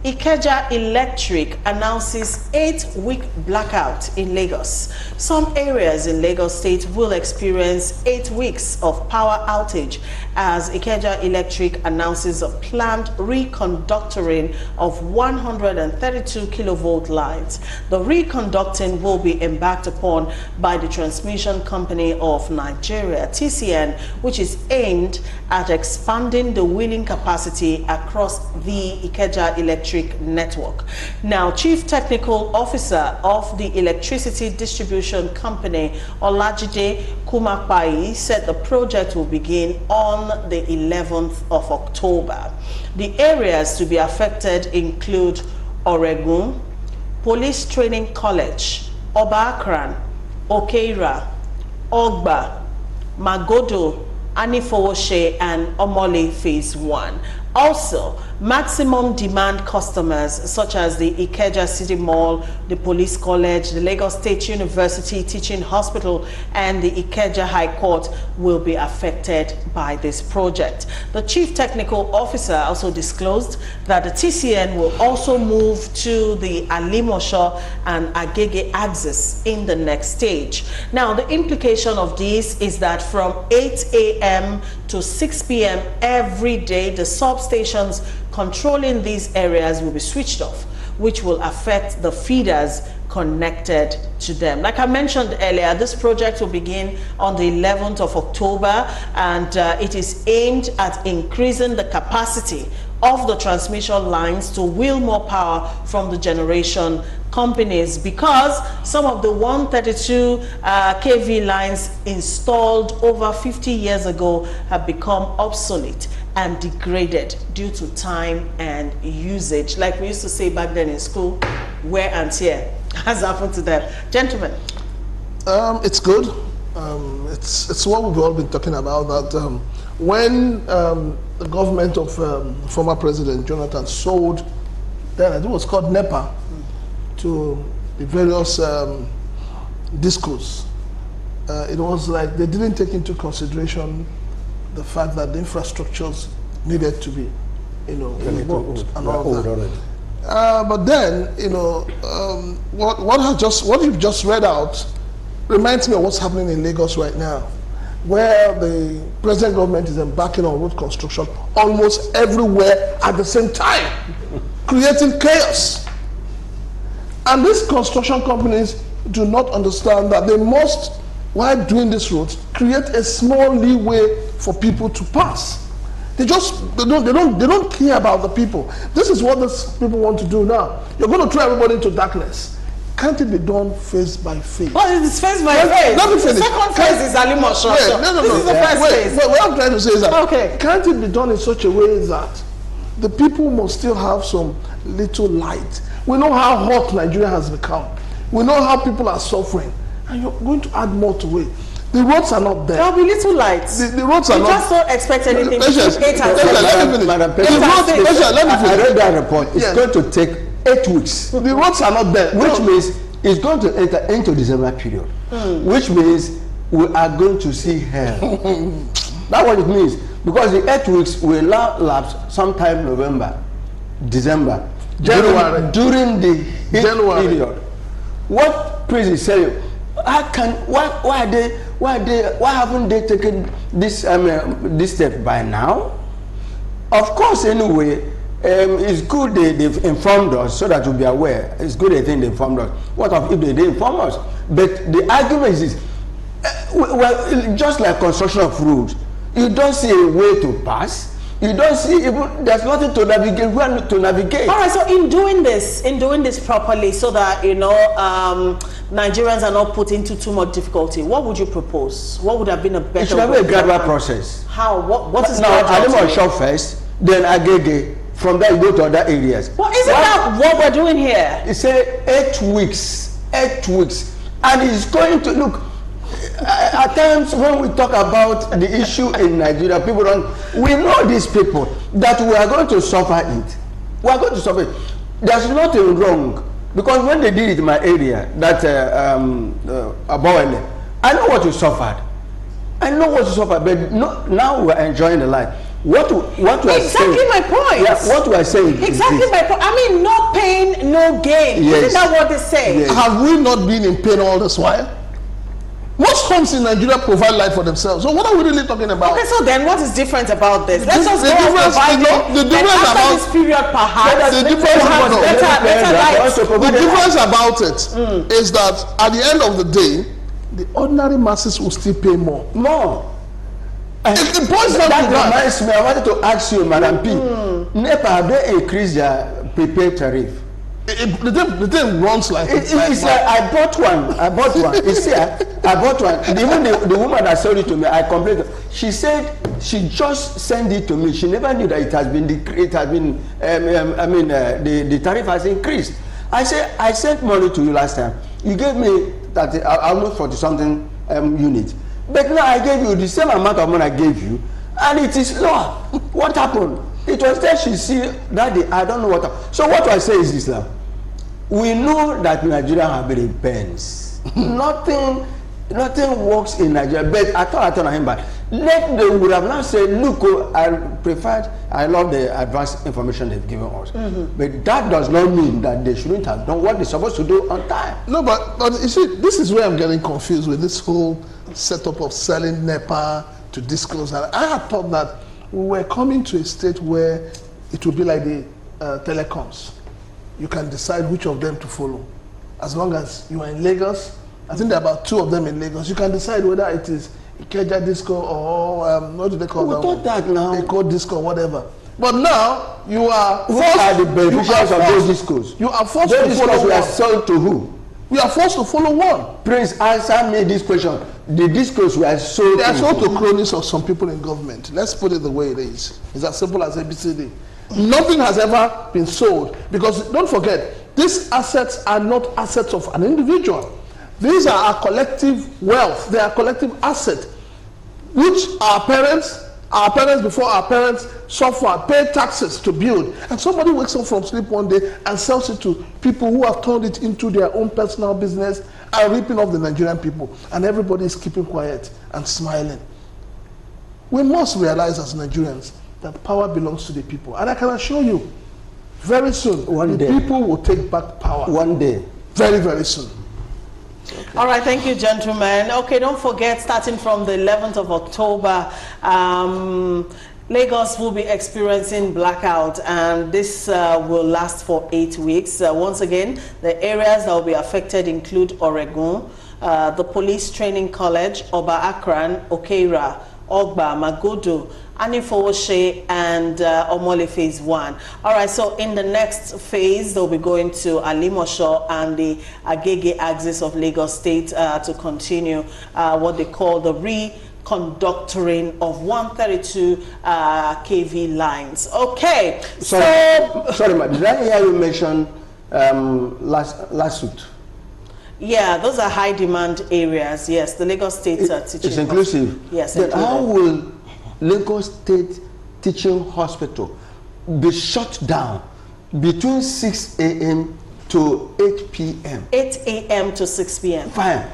Ikeja Electric announces 8-week blackout in Lagos. Some areas in Lagos State will experience 8 weeks of power outage as Ikeja Electric announces a planned reconductoring of 132 kilovolt lines. The reconducting will be embarked upon by the Transmission Company of Nigeria, TCN, which is aimed at expanding the wheeling capacity across the Ikeja Electric network. Now, Chief Technical Officer of the Electricity Distribution Company, Olajide Kumakpai, said the project will begin on the 11th of October. The areas to be affected include Oregun, Police Training College, Obakran, Okeira, Ogba, Magodo, Anifowoshe, and Omole Phase 1. Also, maximum demand customers such as the Ikeja City Mall, the Police College, the Lagos State University Teaching Hospital, and the Ikeja High Court will be affected by this project. The Chief Technical Officer also disclosed that the TCN will also move to the Alimosho and Agege axis in the next stage. Now, the implication of this is that from 8 a.m. to 6 p.m. every day, the substations controlling these areas will be switched off, which will affect the feeders connected to them. Like I mentioned earlier, this project will begin on the 11th of October, and it is aimed at increasing the capacity of the transmission lines to wheel more power from the generation companies, because some of the 132 kV lines installed over 50 years ago have become obsolete and degraded due to time and usage. Like we used to say back then in school, wear and tear has happened to them. Gentlemen. It's good. It's what we've all been talking about, that when the government of former President Jonathan sold, then I think it was called NEPA, to the various discos, it was like they didn't take into consideration the fact that the infrastructures needed to be, removed and all that. But then, what you've just read out reminds me of what's happening in Lagos right now, where the present government is embarking on road construction almost everywhere at the same time, creating chaos. And these construction companies do not understand that they must, while doing this road, create a small leeway for people to pass. They don't care about the people. This is what these people want to do now. You're going to throw everybody into darkness. Can't it be done face by face? Well, it's face by face. Let me finish. The second phase is Alimosho. No. This is the first phase. What I'm trying to say is that, okay, can't it be done in such a way that the people must still have some little light? We know how hot Nigeria has become. We know how people are suffering. And you're going to add more to it. The roads are not there. There'll be little lights. The roads are not. You just don't expect anything. Patience, let me finish. I read that report. It's going to take 8 weeks. The roads are not there. Which means it's going to enter into December period. Which means we are going to see hell. That's what it means. Because the 8 weeks will lapse sometime November, December, January. During the heat period. What Prince is saying, why haven't they taken this this step by now? Of course, anyway, it's good they've informed us so that we'll be aware. It's good they think they informed us. What if they didn't inform us? But the argument is, well, just like construction of roads, you don't see a way to pass. You don't see even, there's nothing to navigate. Where to navigate? All right. So in doing this properly, so that Nigerians are not put into too much difficulty, what would you propose? What would have been a better? It should have been a gradual process. How? What is now? Alimosho first, then Agege. From there, you go to other areas. Well, isn't that what we're doing here? It's 8 weeks. 8 weeks, and it's going to look. At times when we talk about the issue in Nigeria, people don't. We know these people that we are going to suffer it. We are going to suffer it. There's nothing wrong, because when they did it in my area, that Abawele, I know what you suffered. I know what you suffered, but no, now we are enjoying the life. What we are exactly saying, my point. Yeah, what we are saying. Exactly is my point. I mean, no pain, no gain. Yes. Isn't that what they say? Yes. Have we not been in pain all this while? Most homes in Nigeria provide life for themselves. So what are we really talking about? Okay, so then what is different about this? Let's just The go on difference- providing. the difference and after about- this period, perhaps The difference perhaps about- better light. The difference about it is that at the end of the day, the ordinary masses will still pay more. more. It boils down to That that. reminds me, I wanted to ask you, Madam P. NEPA, have they increased their prepaid tariff? The thing runs like It's like, I bought one. It's here. I bought one. Even the woman that sold it to me, I complained. She said she just sent it to me. She never knew that it has been the tariff has increased. I said, I sent money to you last time. You gave me almost 40 something units. But now I gave you the same amount of money I gave you, and it is lower. What happened? It was there. She see that day. I don't know what happened. So what I say is this now. We know that Nigeria have been in pains. nothing works in Nigeria. But I thought on him, but they would have now said, look, I love the advanced information they've given us. But that does not mean that they shouldn't have done what they're supposed to do on time. No, but you see, this is where I'm getting confused with this whole setup of selling NEPA to disclose. And I had thought that we were coming to a state where it would be like the telecoms. You can decide which of them to follow. As long as you are in Lagos, I think there are about 2 of them in Lagos. You can decide whether it is Ikeja Disco or what do they call that? We thought that now. They call Disco or whatever. But now you are Who are the beneficiaries of those discos? You are forced those to follow discos were one. sold to who? We are forced to follow one. Prince, answer me this question. The discos were sold They are to sold who? to cronies of some people in government. Let's put it the way it is. It's as simple as ABCD. Nothing has ever been sold because don't forget, these assets are not assets of an individual. These are our collective wealth. They are collective assets, which our parents before our parents suffered, paid taxes to build. And somebody wakes up from sleep one day and sells it to people who have turned it into their own personal business and ripping off the Nigerian people. And everybody is keeping quiet and smiling. We must realize as Nigerians that power belongs to the people. And I can assure you, very soon, the people will take back power. One day. Very, very soon. Okay. All right, thank you, gentlemen. Okay, don't forget, starting from the 11th of October, Lagos will be experiencing blackout, and this will last for 8 weeks. Once again, the areas that will be affected include Oregun, the Police Training College, Oba Akran, Okeira, Ogba, Magodo, Anifowoshe, and Omole Phase 1. All right, so in the next phase, they'll be going to Alimosho and the Agege axis of Lagos State to continue what they call the reconductoring of 132 kV lines. Okay, Sorry, ma, did I hear you mention lawsuit? Yeah, those are high demand areas. Yes, the Lagos State teaching. It's inclusive. Yes. Then how will Lagos State Teaching Hospital be shut down between 6 a.m. to 8 p.m.? 8 a.m. to 6 p.m. Fine.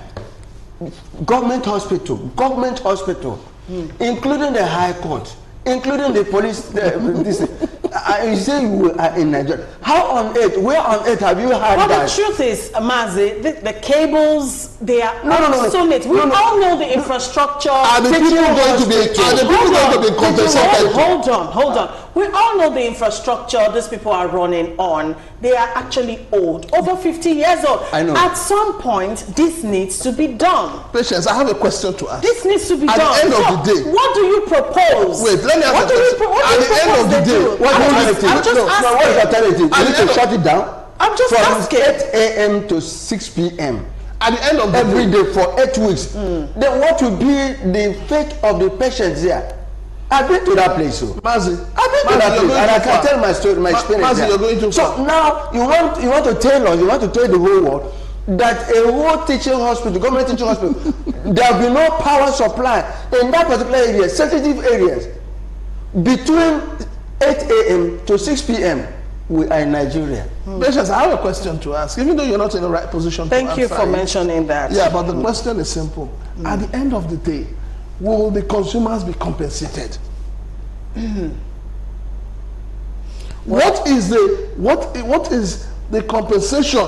Government hospital, including the High Court, including the police. You say you are in Nigeria. How on earth, where on earth have you heard that? Well, the truth is, Mazi, the cables, they are obsolete. We all know the infrastructure. Are the people going to be compensated? Hold on. We all know the infrastructure these people are running on. They are actually old, over 50 years old. I know. At some point, this needs to be done. Patience, I have a question to ask. This needs to be done. At the end of the day. What do you propose? Wait, let me ask you a question. At the end of the day, I'm just asking. What is alternative? You need to shut it down? I'm just asking. From 8 a.m. to 6 p.m. At the end of the every day for 8 weeks. Then what will be the fate of the patients there? I've been to that place, so. Mazi, I've been to that place, and I can tell my story, my experience. Mazi, you're going too far. So now you want to tell us, you want to tell the whole world that a whole teaching hospital, government teaching hospital, there will be no power supply in that particular area, sensitive areas, between 8 a.m. to 6 p.m. We are in Nigeria. Patience, I have a question to ask, even though you're not in the right position to answer. Thank you for mentioning that. Yeah, but the question is simple. At the end of the day, will the consumers be compensated? What is the compensation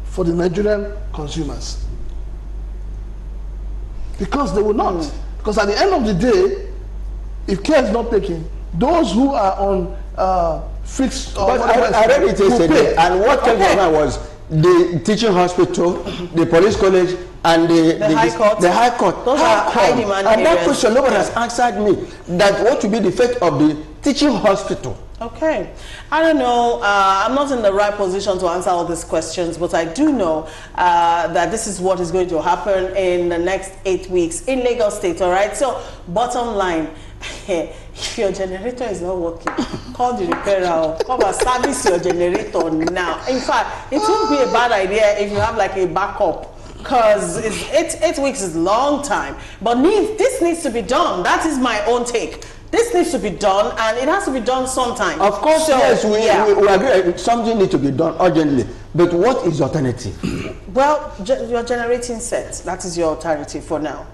for the Nigerian consumers? Because they will not. Because at the end of the day, if care is not taken, those who are on fixed or but I read it yesterday, and what came from that was the teaching hospital, the police college, and the High Court. The High Court. Those are high demand and areas. that question, nobody has answered me. That what will be the fate of the teaching hospital? Okay, I don't know. I'm not in the right position to answer all these questions, but I do know that this is what is going to happen in the next 8 weeks in Lagos State. All right. So, bottom line, if your generator is not working, call the repairer. Come and service your generator now. In fact, it won't be a bad idea if you have like a backup. Because eight weeks is a long time, but this needs to be done. That is my own take. This needs to be done, and it has to be done sometime. Of course, so, yes, we agree. Something needs to be done urgently. But what is the alternative? Well, you're generating set. That is your alternative for now.